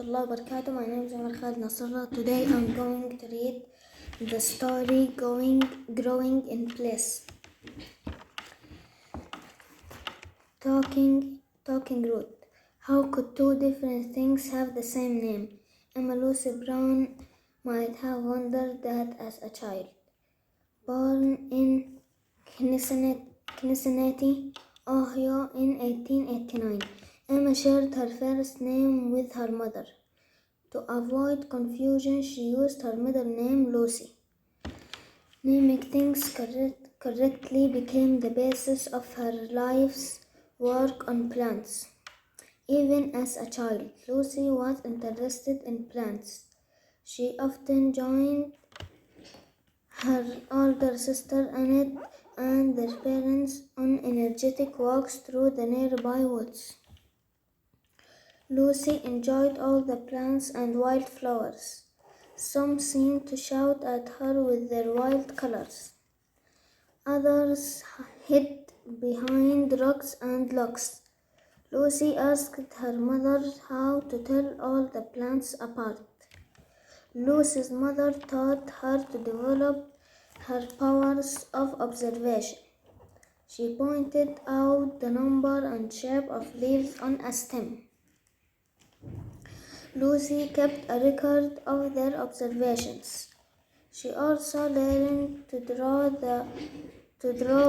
warahmatullahi wabarakatuh. My name is Omar Khalid Nasralla. Today I'm going to read the story Growing in Place. Talking Root. How could two different things have the same name? Emma Lucy Brown might have wondered that as a child. Born in Cincinnati, Ohio in 1889, Emma shared her first name with her mother. To avoid confusion, she used her middle name, Lucy. Naming things correctly became the basis of her life's work on plants. Even as a child, Lucy was interested in plants. She often joined her older sister Annette and their parents on energetic walks through the nearby woods. Lucy enjoyed all the plants and wildflowers. Some seemed to shout at her with their wild colors. Others hid behind rocks and logs. Lucy asked her mother how to tell all the plants apart. Lucy's mother taught her to develop her powers of observation. She pointed out the number and shape of leaves on a stem. Lucy kept a record of their observations. She also learned to draw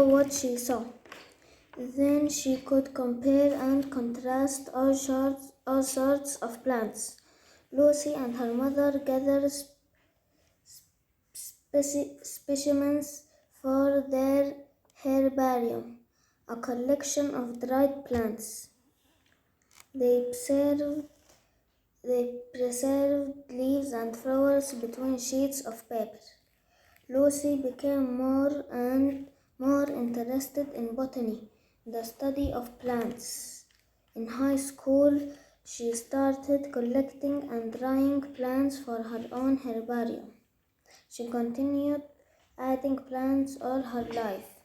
what she saw. Then she could compare and contrast all sorts of plants. Lucy and her mother gathered specimens for their herbarium, a collection of dried plants. They preserved leaves and flowers between sheets of paper. Lucy became more and more interested in botany, the study of plants. In high school, she started collecting and drying plants for her own herbarium. She continued adding plants all her life.